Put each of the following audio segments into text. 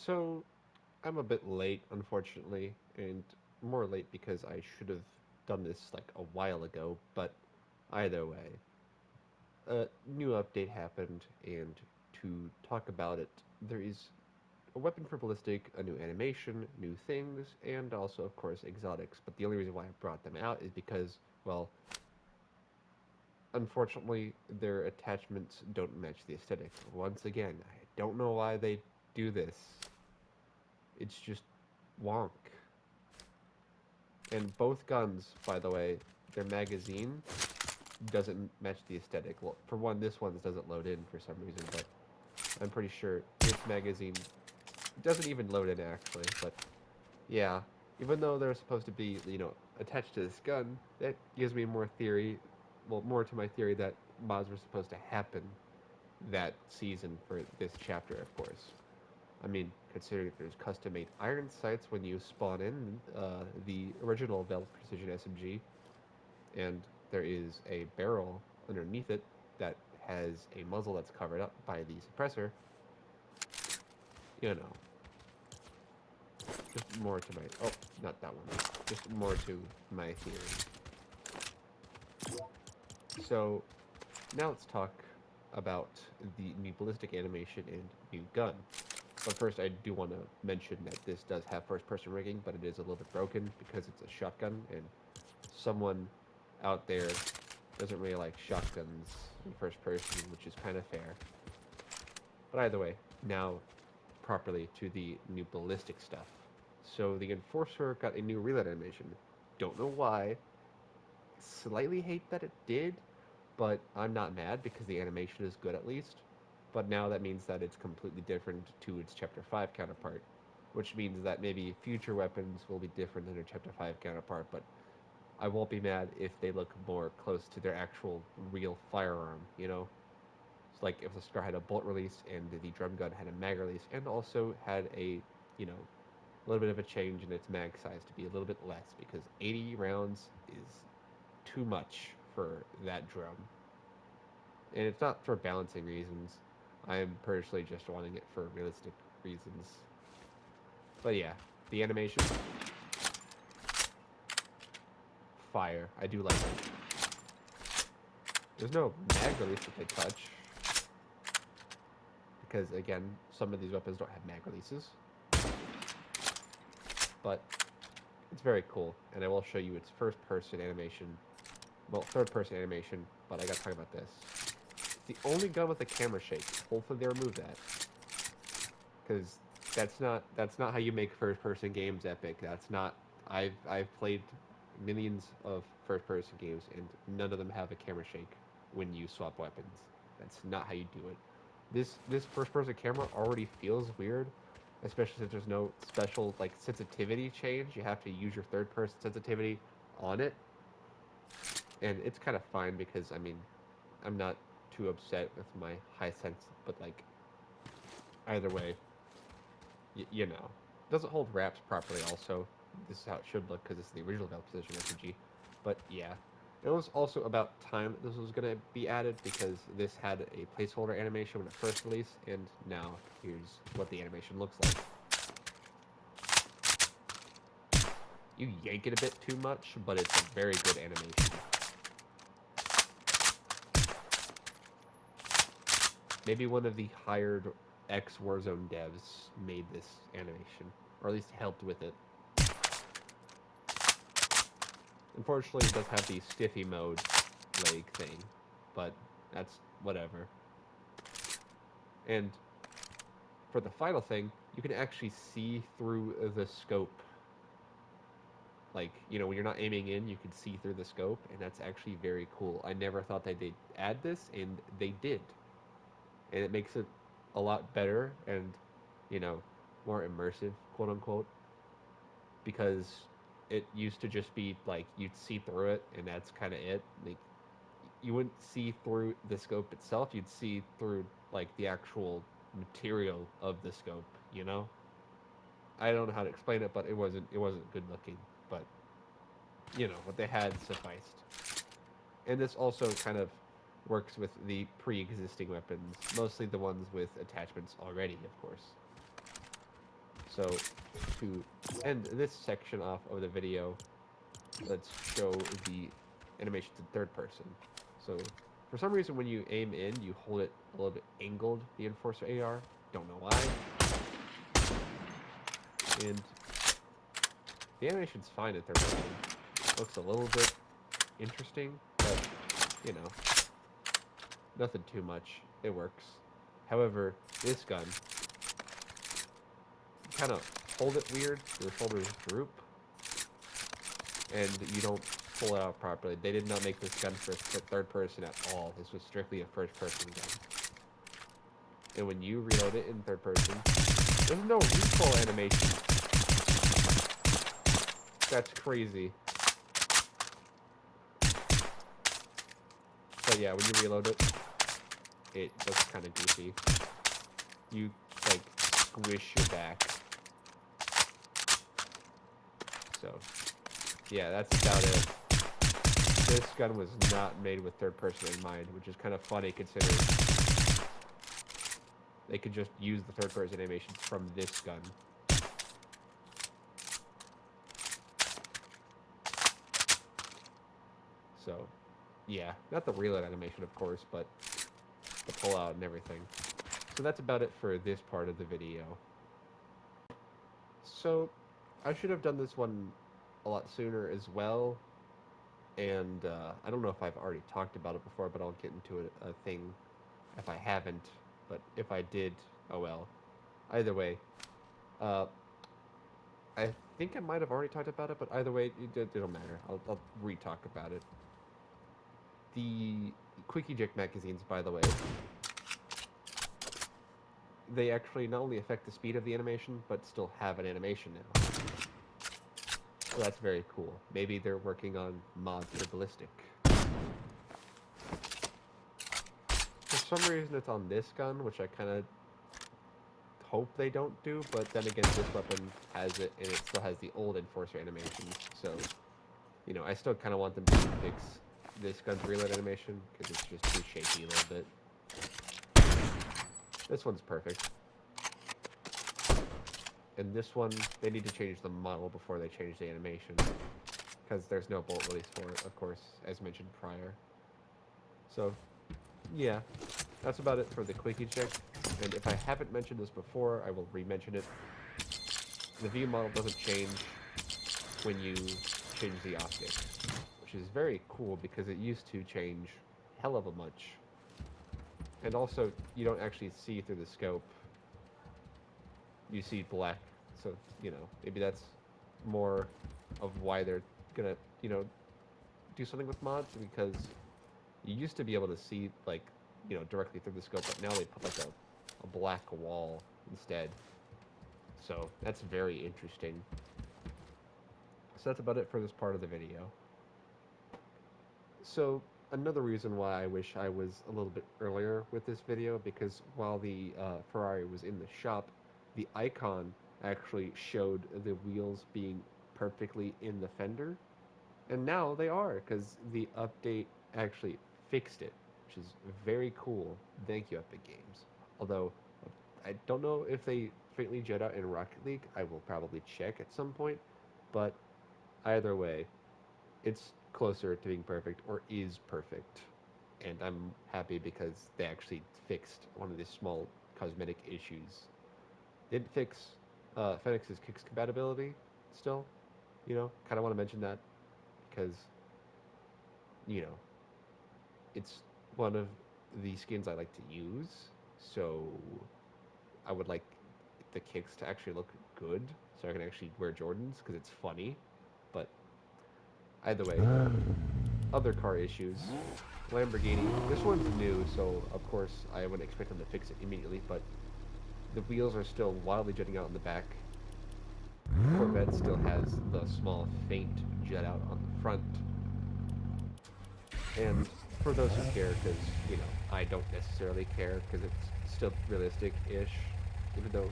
So, I'm a bit late, unfortunately, and more late because I should have done this like a while ago, but either way, a new update happened, and to talk about it, there is a weapon for Ballistic, a new animation, new things, and also, of course, exotics. But the only reason why I brought them out is because, well, unfortunately, their attachments don't match the aesthetic. Once again, I don't know why they do this. It's just wonk. And both guns, by the way, their magazine doesn't match the aesthetic. Well, for one, this one doesn't load in for some reason, but I'm pretty sure its magazine doesn't even load in actually. But yeah, even though they're supposed to be, attached to this gun, that gives me more theory, well, more to my theory that mods were supposed to happen that season for this chapter, of course. I mean, considering there's custom-made iron sights when you spawn in the original Bell Precision SMG, and there is a barrel underneath it that has a muzzle that's covered up by the suppressor, you know, just more to my, oh, not that one, just more to my theory. So, now let's talk about the new ballistic animation and new gun. But first, I do want to mention that this does have first-person rigging, but it is a little bit broken because it's a shotgun, and someone out there doesn't really like shotguns in first person, which is kind of fair. But either way, now properly to the new ballistic stuff. So the Enforcer got a new reload animation. Don't know why. Slightly hate that it did, but I'm not mad because the animation is good at least. But now that means that it's completely different to its Chapter 5 counterpart, which means that maybe future weapons will be different than their Chapter 5 counterpart, but I won't be mad if they look more close to their actual real firearm, you know? It's like if the Scar had a bolt release and the drum gun had a mag release and also had a little bit of a change in its mag size to be a little bit less because 80 rounds is too much for that drum. And it's not for balancing reasons. I am personally just wanting it for realistic reasons. But yeah, the animation, fire. I do like it. There's no mag release that they touch because again, some of these weapons don't have mag releases. But it's very cool, and I will show you its first-person animation. Well, third-person animation, but I gotta talk about this. It's the only gun with a camera shake. Hopefully they remove that, because that's not how you make first-person games epic. That's not. I've played millions of first-person games, and none of them have a camera shake when you swap weapons. That's not how you do it. This first-person camera already feels weird, especially since there's no special like sensitivity change. You have to use your third-person sensitivity on it, and it's kind of fine because I mean, I'm not too upset with my high sense, but like either way, you know, doesn't hold wraps properly. Also, this is how it should look because it's the original Valve Position SMG. But yeah, it was also about time that this was going to be added because this had a placeholder animation when it first released, and now here's what the animation looks like. You yank it a bit too much, but it's a very good animation. Maybe one of the hired ex Warzone devs made this animation, or at least helped with it. Unfortunately, it does have the stiffy mode leg thing, but that's whatever. And for the final thing, you can actually see through the scope. Like, when you're not aiming in, you can see through the scope, and that's actually very cool. I never thought that they'd add this, and they did. And it makes it a lot better and, you know, more immersive, quote unquote, because it used to just be like you'd see through it, and that's kind of it. Like, you wouldn't see through the scope itself, you'd see through like the actual material of the scope, you know? I don't know how to explain it, but it wasn't good looking, but what they had sufficed. And this also kind of works with the pre-existing weapons, mostly the ones with attachments already, of course. So, to end this section off of the video, let's show the animations in third person. So, for some reason, when you aim in, you hold it a little bit angled, the Enforcer AR. Don't know why. And the animation's fine in third person. Looks a little bit interesting, but, you know, nothing too much. It works. However, this gun, you kind of hold it weird. Your shoulders droop, and you don't pull it out properly. They did not make this gun for third person at all. This was strictly a first person gun. And when you reload it in third person, there's no recoil animation. That's crazy. But yeah, when you reload it, it looks kind of goofy. You, like, squish your back. So, yeah, that's about it. This gun was not made with third person in mind, which is kind of funny considering they could just use the third person animations from this gun. So, yeah, not the reload animation, of course, but the pullout and everything. So that's about it for this part of the video. So, I should have done this one a lot sooner as well, and I don't know if I've already talked about it before, but I'll get into a thing if I haven't, but if I did, oh well. Either way, uh, I think I might have already talked about it, but either way, it don't matter. I'll re-talk about it. The Quick Eject magazines, by the way, they actually not only affect the speed of the animation, but still have an animation now. So that's very cool. Maybe they're working on mods for Ballistic. For some reason, it's on this gun, which I kind of hope they don't do, but then again, this weapon has it, and it still has the old Enforcer animations, so, you know, I still kind of want them to fix this gun's reload animation, because it's just too shaky a little bit. This one's perfect. And this one, they need to change the model before they change the animation, because there's no bolt release for it, of course, as mentioned prior. So, yeah, that's about it for the Quick Eject, and if I haven't mentioned this before, I will re-mention it. The view model doesn't change when you change the optic, which is very cool because it used to change hell of a much. And also, you don't actually see through the scope. You see black, so, you know, maybe that's more of why they're gonna, you know, do something with mods, because you used to be able to see, like, you know, directly through the scope, but now they put, like, a black wall instead. So, that's very interesting. So that's about it for this part of the video. So, another reason why I wish I was a little bit earlier with this video, because while the Ferrari was in the shop, the icon actually showed the wheels being perfectly in the fender, and now they are, because the update actually fixed it, which is very cool. Thank you, Epic Games. Although, I don't know if they faintly jet out in Rocket League. I will probably check at some point, but either way, it's closer to being perfect, or is perfect. And I'm happy because they actually fixed one of the small cosmetic issues. They didn't fix Fenix's kicks compatibility still. You know, kind of want to mention that because, you know, it's one of the skins I like to use. So I would like the kicks to actually look good so I can actually wear Jordans because it's funny. But either way, other car issues. Lamborghini. This one's new, so of course I wouldn't expect them to fix it immediately, but the wheels are still wildly jutting out in the back. Corvette still has the small faint jut out on the front. And for those who care, because, you know, I don't necessarily care because it's still realistic-ish, even though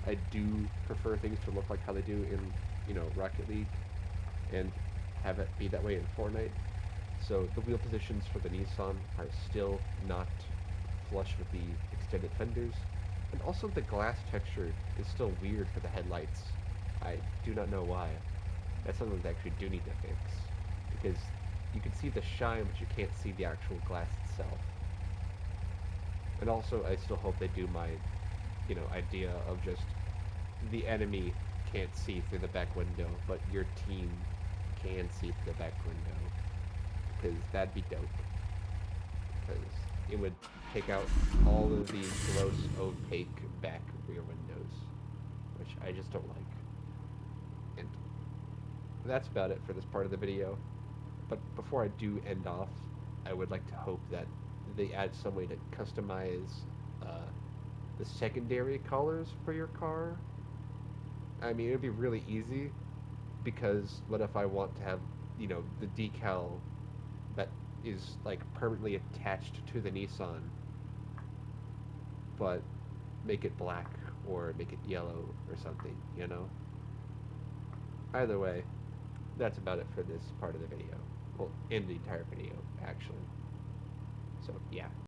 I do prefer things to look like how they do in, you know, Rocket League and have it be that way in Fortnite. So the wheel positions for the Nissan are still not flush with the extended fenders. And also the glass texture is still weird for the headlights. I do not know why. That's something they actually do need to fix. Because you can see the shine, but you can't see the actual glass itself. And also, I still hope they do my, idea of just the enemy can't see through the back window, but your team can see through the back window. Because that'd be dope. Because it would take out all of the gross, opaque back rear windows, which I just don't like. And that's about it for this part of the video. But before I do end off, I would like to hope that they add some way to customize uh, the secondary colors for your car. I mean, it would be really easy because what if I want to have, the decal that is like permanently attached to the Nissan, but make it black or make it yellow or something, you know? Either way, that's about it for this part of the video. Well, in the entire video, actually. So, yeah.